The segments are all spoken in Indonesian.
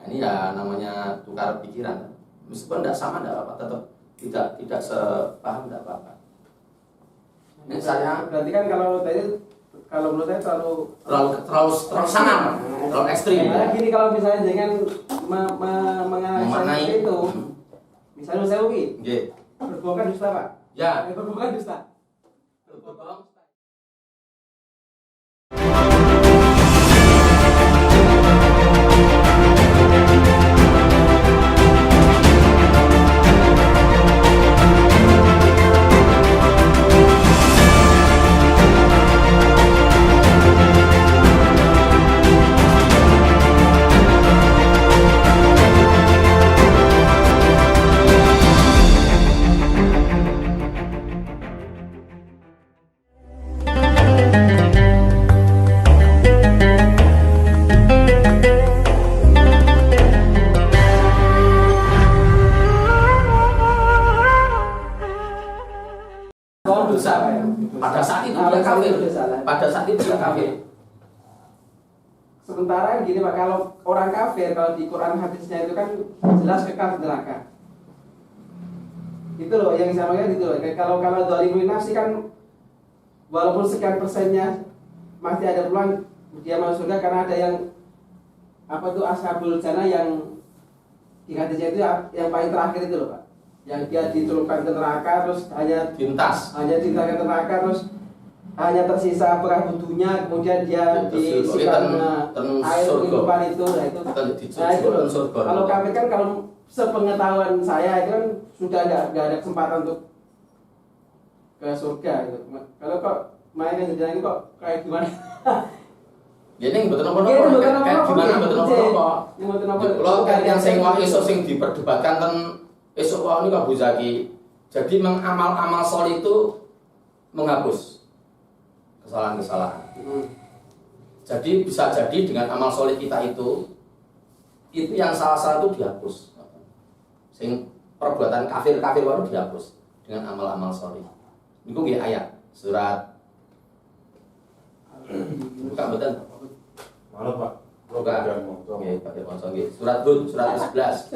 Nah, ini ya namanya tukar pikiran. Meskipun tidak sama tidak apa-apa, tetap tidak sepaham tidak apa-apa. Ini saya berarti kan kalau menurut saya terlalu sangat, terlalu ekstrim. Ya, gini kalau misalnya dengan Memaknai itu, misalnya saya ugi, berbohong kan dusta Pak? Ya. Berbohong kan dusta. Dosa. Pada saat itu dia kafir. Pada saat itu dia kafir. Sementara gini Pak, kalau orang kafir, kalau di Quran hadisnya itu kan jelas kekal di neraka. Itu loh yang saya maksudkan itu loh. Kalau dzalimun nafsi kan walaupun sekian persennya masih ada peluang dia masuk surga karena ada yang apa tuh ashabul jannah yang di hadisnya itu yang paling terakhir itu loh Pak. Yang dia dicelupkan ke neraka terus hanya ditinggalkan ke neraka terus hanya tersisa bekas butuhnya, kemudian dia diisikan air kehidupan itu. Nah itu loh. Kalau kafir kan kalau sepengetahuan saya itu kan sudah nggak ada kesempatan untuk ke surga gitu. Kalau kok mainnya sejarah kok kayak gimana? Ya ini betul nopo-nopo kayak gimana betul nopo-nopo. Kalau yang sing wah esuk sing diperdebatkan ten esuk wah ini Abu Zaki. Jadi mengamal-amal soleh itu menghapus kesalahan-kesalahan. Jadi bisa jadi dengan amal soleh kita itu yang salah satu dihapus. Sing perbuatan kafir baru dihapus dengan amal-amal soleh. Itu nggih ayat surat buka betul. Mana Pak? Buka. Nggih, pakai maca nggih. Surat Hud surat ke-11.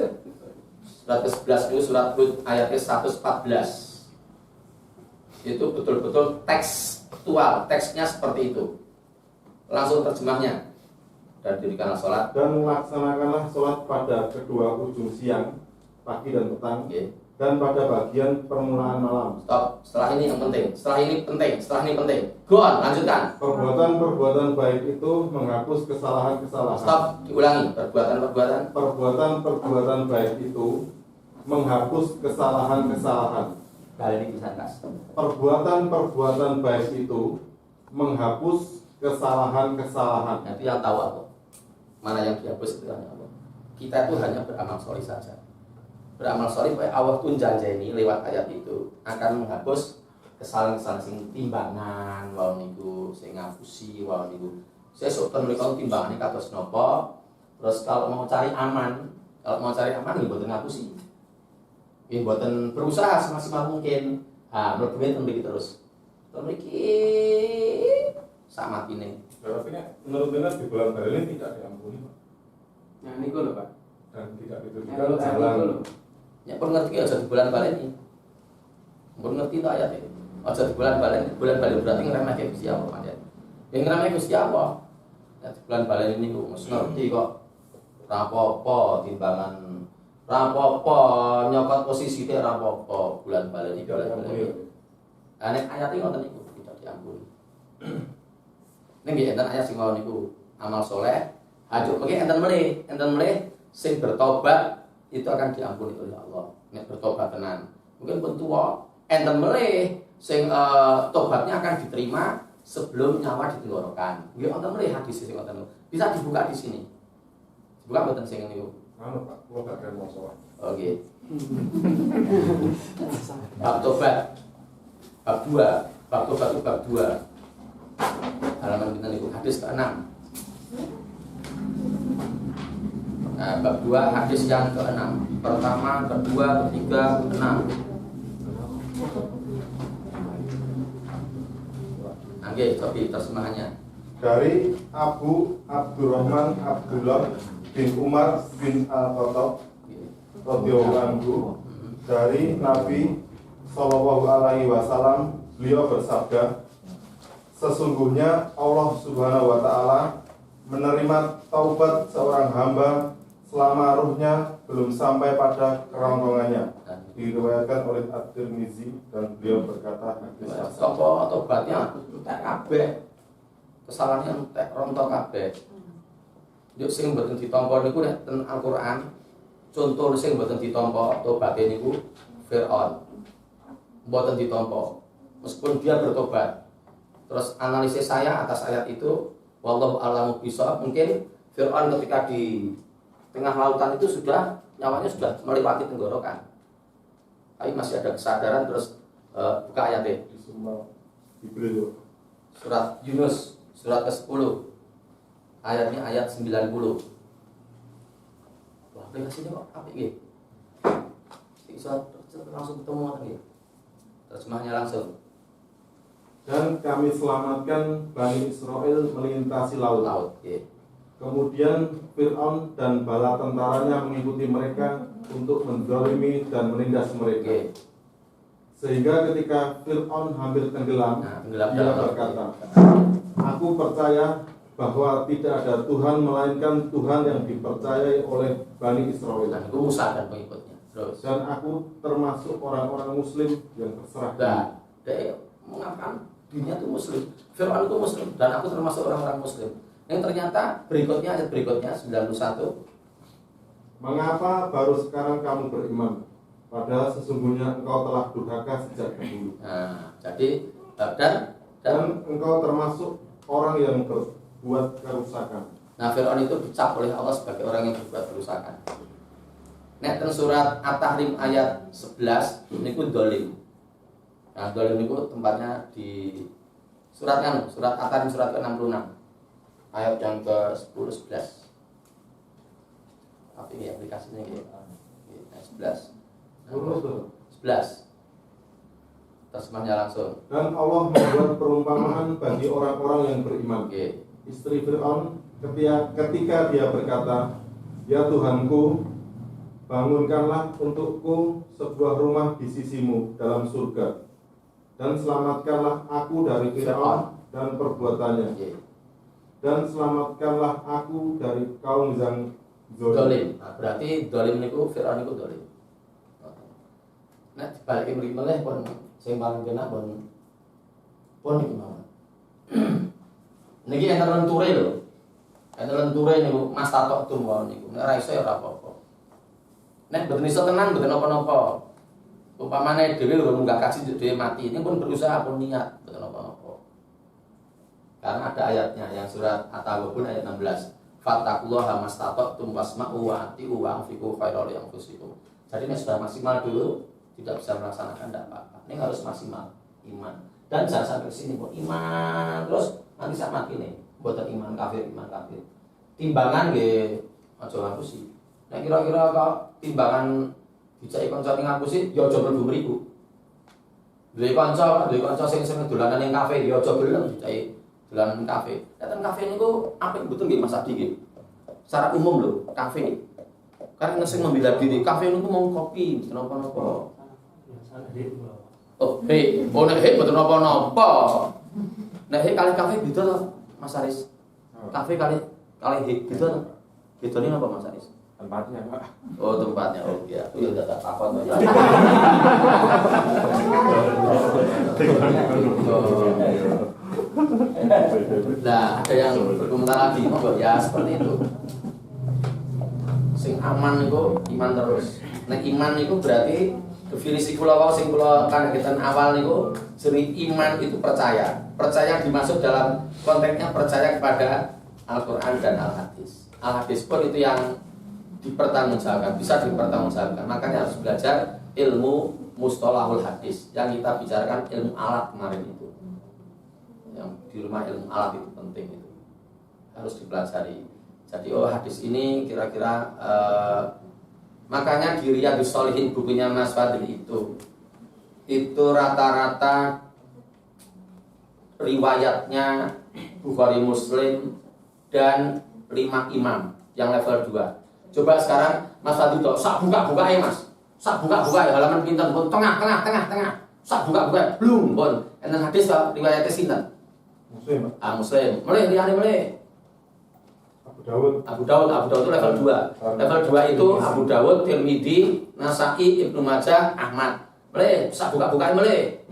Surat ke-11 itu surat Hud ayat 114. Itu betul-betul tekstual, teksnya seperti itu. Langsung terjemahnya. Dan dirikanlah sholat. Dan laksanakanlah sholat pada kedua ujung siang, pagi dan petang. Okay. Dan pada bagian permulaan malam. Stop. Setelah ini yang penting. Setelah ini penting. Go on, lanjutkan. Perbuatan-perbuatan baik itu menghapus kesalahan-kesalahan. Stop. Diulangi. Perbuatan-perbuatan. Perbuatan-perbuatan baik itu menghapus kesalahan-kesalahan. Kali ini bisa kas. Perbuatan-perbuatan baik itu menghapus kesalahan-kesalahan. Itu yang tahu aku. Mana yang dihapus itu hanya Allah. Kita itu hanya beramal soleh saja. Beramal soleh, Allah pun janji lewat ayat itu akan menghapus kesalahan-kesalahan sing timbangan, wau niku sing ngapusi, wau niku. Sesuk ten mriku timbangan kados napa? Terus kalau mau cari aman nggih mboten ngapusi. Nggih mboten berusaha semaksimal mungkin. Mlebu ten mriki terus. Ten mriki sak matine. Tapi menurut Anda di bulan Bali ini tidak diampuni Pak. Nah niku lho Pak. Dan tidak ditujukan jalan. Ya pun ngerti aja di bulan balen ini. Pun ngerti tak ayat ini. Aja di bulan balen berarti ngremehke Gusti Allah pancen. Yang ngremehke Gusti Allah. Ya di bulan balen ini kok mesti ngerti kok. Rapopo timbangan rapopo nyokot posisi teh rapopo bulan balen iki nek ayat iki ngoten niku tidak diampuni. Ning nggih enten ayat sing mau niku amal soleh hajuk mengki enten melih sing bertobat itu akan diampuni oleh Allah. Nek bertobat tenan. Mungkin pun tuwa enten melih sing tobatnya akan diterima sebelum nyawa ditenggorokan. Nggih wonten melih hadis sing ngoten. Bisa dibuka di sini. Buka mboten sing niku. Anu Pak, kula gak mau sholat. Oke. Bab tobat. Bab 2. Bab tobat itu bab 2. Halaman kita niku hadis ke-6. Nah, bab 2 hadis yang ke-6. Pertama, kedua, ketiga, ke-6. Oke, coba terjemahannya. dari Abu Abdurrahman Abdullah bin Umar bin Al-Khattab radhiyallahu anhu, dari Nabi Shallallahu Alaihi Wasallam, beliau bersabda, sesungguhnya Allah Subhanahu Wa Taala menerima taubat seorang hamba selama ruhnya belum sampai pada kerongkongannya. Diriwayatkan oleh At-Tirmizi dan beliau berkata, Sopo tobatnya entek kabeh. Kesalahannya entek rontok kabeh. Yo sing mboten ditampa niku nek ten Al-Qur'an, contoh sing mboten ditampa tobaté niku Firaun. Mboten ditampa. Meskipun dia bertobat. Terus analisis saya atas ayat itu, wallahu a'lamu bishawab, mungkin Firaun ketika di tengah lautan itu sudah nyawanya sudah melewati tenggorokan. Tapi masih ada kesadaran. Terus buka ayatnya di semua Jibril. surat Yunus surat ke-10 ayatnya ayat 90. Wah, aplikasinya kok apik nggih. Bisa langsung ketemu ngoten nggih. Terjemahnya langsung. Dan kami selamatkan Bani Israel melintasi laut. Nggih. Kemudian Fir'aun dan bala tentaranya mengikuti mereka untuk menzalimi dan menindas mereka. Sehingga ketika Fir'aun hampir tenggelam, dia berkata, aku percaya bahwa tidak ada Tuhan melainkan Tuhan yang dipercayai oleh Bani Israel. Itu Musa dan pengikutnya. Terus. Dan aku termasuk orang-orang Muslim yang terserah. Nah, dia mengatakan dirinya itu Muslim, Fir'aun itu Muslim, dan aku termasuk orang-orang Muslim. Yang ternyata berikutnya, ayat berikutnya 91. Mengapa baru sekarang kamu beriman? Padahal sesungguhnya engkau telah durhaka sejak dahulu. Nah, jadi dan engkau termasuk orang yang berbuat kerusakan. nah, Fir'aun itu dicap oleh Allah sebagai orang yang berbuat kerusakan. Nek ten surat At-Tahrim ayat 11 niku dolim. Nah, dolim niku tempatnya di surat At-Tahrim surat ke-66. Ayat yang ke-10 11. Apa ini aplikasinya gitu? Ayat 11. 11. Terjemahnya langsung. Dan Allah membuat perumpamaan bagi orang-orang yang beriman. Oke. Istri Fir'aun ketika dia berkata, ya Tuhanku, bangunkanlah untukku sebuah rumah di sisimu dalam surga, dan selamatkanlah aku dari Fir'aun dan perbuatannya. Oke. Dan selamatkanlah aku dari kaum yang Dolim. Nah, berarti dolim niku Fir'aun niku dolim. Nah, dibalik mriki meneh pun sing paling kena pun iki mawon. Niki enten lenture lho. Enten lenture niku Mas Tatok tumpon niku. Nek ora iso ya ora apa-apa. Nek mboten iso tenan mboten apa-apa. Umpamane dhewe lho munggah kaji dhewe mati, ini pun berusaha pun niat mboten apa-apa. Karena ada ayatnya yang surat At-Taghabun ayat 16. Fattaqullaha mastata'tum wasma'u wa ati'u wa anfiqu khairal li anfusikum. Jadi ini sudah maksimal dulu, tidak bisa melaksanakan tidak apa-apa. Ini harus maksimal iman. Dan jangan sampai sini pun iman terus nanti sak mati nih. Mboten iman kafir. Timbangan nggih aja ngapusi. Nek kira-kira kok timbangan dicai kanca ning ngapusi ya aja mlebu mriku. Duwe kanca sing dolanan ning kafe ya aja gelem dicai dolanan kafe. Datang kafe niku apik betul nggih Mas Adi nggih. Secara umum lho, kafe. Karena sing membela diri, kafe niku mau kopi, napa-napa. Oh, nek betul napa-napa. Nek kali kafe beda to, Mas Aris. Kafe kali beda to. Bedane napa Mas Aris? Tempatnya, Pak. Oh, tempatnya. Oh, iya. Aku ya enggak takon to. Nah, ada yang berkomentar lagi, ya seperti itu. Sing aman itu iman terus. Nek iman itu berarti definisi kula wau sing kula kanegetan awal niku jeneng iman itu percaya. Percaya dimasuk dalam konteksnya percaya kepada Al-Qur'an dan Al-Hadis. Al-Hadis pun itu yang dipertanggungjawabkan, bisa dipertanggungjawabkan. Makanya harus belajar ilmu mustalahul hadis. Yang kita bicarakan ilmu alat kemarin itu. Yang di rumah ilmu alat itu penting itu. Harus dipelajari. Jadi hadis ini kira-kira makanya di Riyadhus Shalihin bukunya Mas Fadli itu rata-rata riwayatnya Bukhari, Muslim, dan 5 imam yang level 2. Coba sekarang Mas Fadli tok sak buka-buka ya Mas. Sak buka-buka ya halaman pinten pun tengah. Sak buka-buka belum pun. Enten hadis riwayat sinten? Muslim, Pak. Muslim. Mulai liyane mulai. Abu Dawud Abu Dawud itu level 2. Level 2 itu Abu Dawud, Tirmidzi, Nasa'i, Ibnu Majah, Ahmad. Mulai sak buka-buka mulai.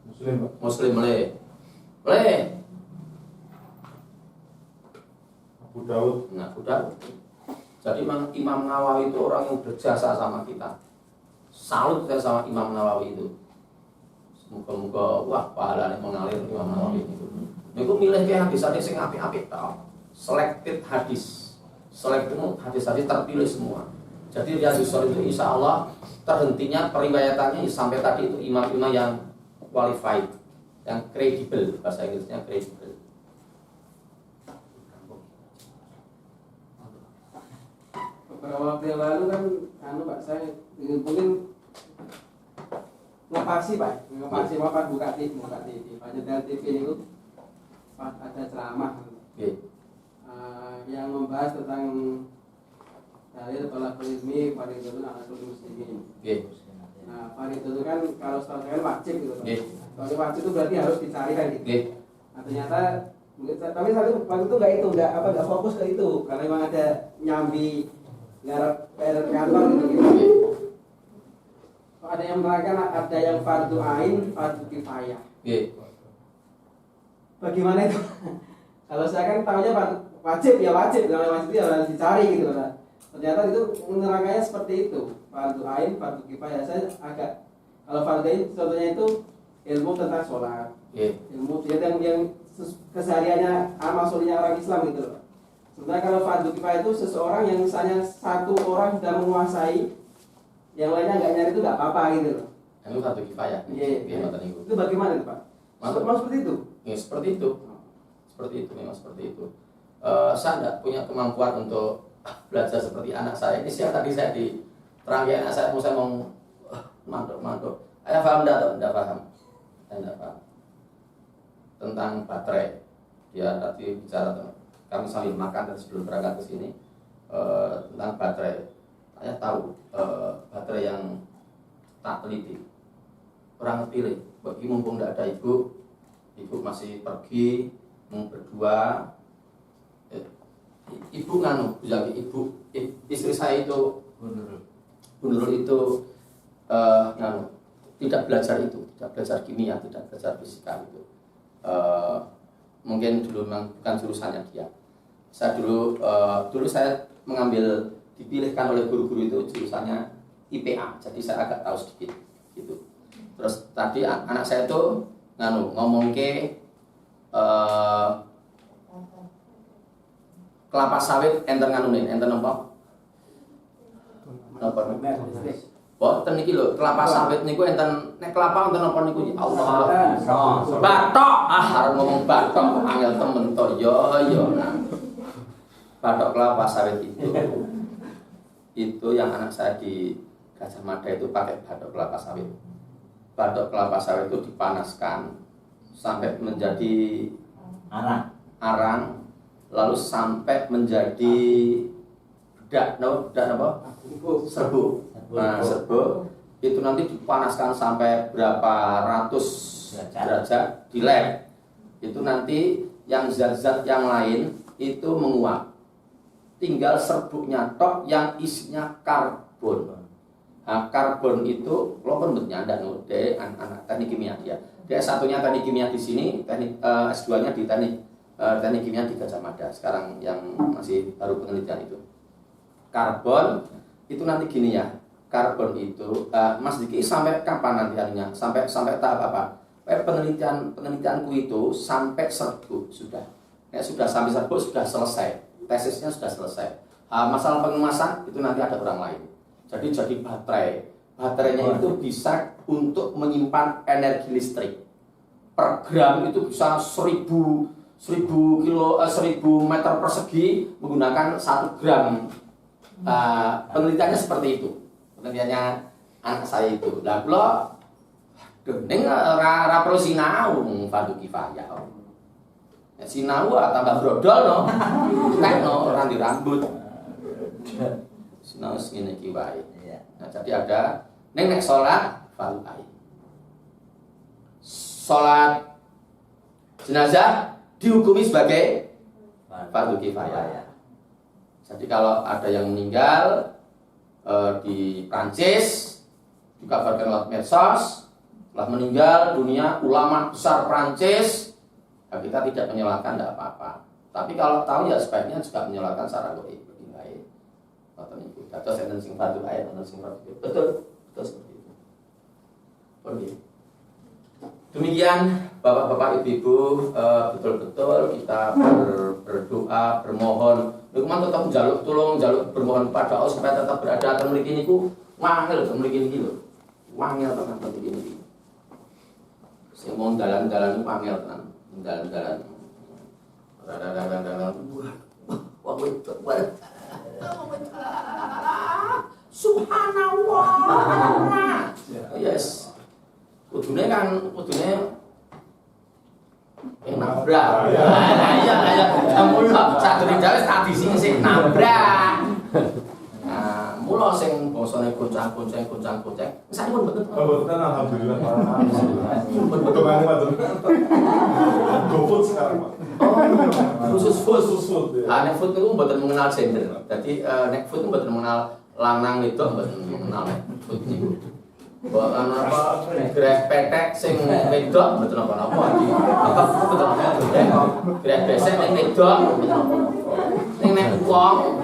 Muslim, Pak. Muslim mulai. Abu Dawud. Nah, Abu Dawud. Jadi Imam Nawawi itu orang yang berjasa sama kita. Salut saya sama Imam Nawawi itu. Semoga-moga wah pahalanya mengalir Imam Nawawi itu. Niku milih ke hadis-hadis sing apik-apik tau. Selected hadis. Selected hadis-hadis terpilih semua. Jadi Riyadhus Shalihin itu insya Allah terhentinya periwayatannya sampai tadi itu imam-imam yang qualified, yang kredibel, bahasa Inggrisnya kredibel. Beberapa waktu yang lalu kan Pak saya mungkin ngepasi Pak buka TV Pak Jedal TV itu Pak ada ceramah yang membahas tentang dalil tolak ilmi fardhun ala kulli muslimin. Nah, fardhun itu kan kalau setahu saya wajib gitu Pak. Kalau wajib itu berarti harus dicari kan gitu. Nah, ternyata tapi waktu itu nggak fokus ke itu karena memang ada nyambi ngarep PR kantor gitu. Ada yang menerangkan ada yang fardu ain, fardu kifayah. Bagaimana itu? Kalau saya kan tahunya wajib, kalau wajib ya harus dicari gitu kan. Ternyata itu menerangkannya seperti itu. Fardu ain, fardu kifayah. Saya agak kalau fardu ain contohnya itu ilmu tentang sholat. Ilmu yang kesehariannya amal solihnya orang Islam gitu loh. Sebenarnya kalau fardu kifayah itu seseorang yang misalnya satu orang sudah menguasai, yang lainnya nggak nyari itu nggak apa-apa gitu loh. Itu fardu kifayah. Itu bagaimana itu Pak? Memang seperti itu? Ya, seperti itu. Memang seperti itu. Saya tidak punya kemampuan untuk belajar seperti anak saya. Ini siang tadi saya diterangkan anak saya mau mantuk. Ayah paham tidak paham? Saya tidak paham tentang baterai. Dia tadi bicara tentang kami sambil makan dan sebelum berangkat ke sini tentang baterai. Saya tahu baterai yang tak teliti. Kurang pilih. Bagi mumpung tidak ada ibu masih pergi berdua. Ibu istri saya itu Bunurul itu tidak belajar kimia, tidak belajar fisika itu. Mungkin dulu memang bukan jurusannya dia. Saya dulu saya mengambil dipilihkan oleh guru-guru itu jurusannya IPA, jadi saya agak tahu sedikit gitu. Terus tadi anak saya itu ngomong ke kelapa sawit enten enten apa? Napa? Boten niki lho, kelapa sawit niku enten nek kelapa enten apa niku? Allah. Batok. Arep ngomong batok angel temen to yo. Batok kelapa sawit itu yang anak saya di Gajah Mada itu pakai batok kelapa sawit. Batok kelapa sawit itu dipanaskan sampai menjadi arang, lalu sampai menjadi bedak apa? Serbuk. Nah, serbuk itu nanti dipanaskan sampai berapa ratus derajat di lab. Itu nanti yang zat-zat yang lain itu menguap. Tinggal serbuknya tok yang isinya karbon. Nah, karbon itu lo kan bentuknya ada anak teknik kimia dia. Dia satunya teknik kimia di sini, teknik S2-nya di teknik kimia di Gajah Mada. Sekarang yang masih baru penelitian itu. Karbon itu nanti gini ya. Karbon itu Mas Diki sampai kapan nanti harinya? Sampai tahap apa? Penelitianku itu sampai serbuk sudah. Ya, sudah sampai serbuk sudah selesai. Tesisnya sudah selesai. Masalah pengemasan itu nanti ada orang lain. Jadi baterai. Baterainya itu bisa untuk menyimpan energi listrik. Per gram itu bisa 1000 meter persegi menggunakan 1 gram. Penelitiannya seperti itu. Penelitiannya anak saya itu. Lah Ning ora perlu sinau fardu kifayah. Ya sinau tambah brodol no. Tekno ora di rambut. Sinau ngene iki wae. Nah, jadi ada nek salat fardu ain. Salat jenazah dihukumi sebagai fardu kifayah. Jadi kalau ada yang meninggal di Prancis dikabarkan lewat medsos telah meninggal dunia ulama besar Prancis, ya kita tidak menyalahkan, tidak apa-apa. Tapi kalau tahu ya sebaiknya juga menyalahkan secara goib lebih baik. Atau saya sing fardu ain, atau sing fardu betul seperti itu. Oke. Demikian bapak-bapak ibu-ibu, betul-betul kita berdoa, bermohon. Lukman tetap jaluk bermohon kepada Allah supaya tetap berada akan memiliki niku wangel memiliki niki lho. Wangel tenan memiliki niki. Sing mau dalan-dalan wangel tenan, dalan-dalan. Wah, subhanallah. Yes. Kudune nabrak. Iya. Mula sadurunge dhewe tradisi sing nabrak. Nah, mula sing basane goncang-gonceng. Sakniki pun mboten. Mboten alhamdulillah. Betul banget, Pak. GoFood sekarang, Pak. Khusus food. Nek food niku mboten mengenal gender. Dadi nek food niku mboten mengenal lanang wedok, mboten mengenal nek food niku. Apa grek petek sing wedok mboten napa-napa iki. Grek besek ning wedok ning nek wong.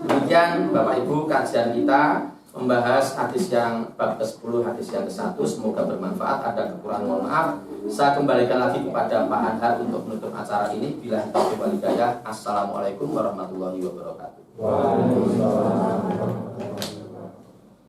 Demikian Bapak Ibu kajian kita membahas hadis yang bab ke-10 hadis yang ke-1, semoga bermanfaat. Ada kekurangan mohon maaf. Saya kembalikan lagi kepada Pak Anhar untuk menutup acara ini. Bila taufiq wal hidayah. Assalamualaikum warahmatullahi wabarakatuh.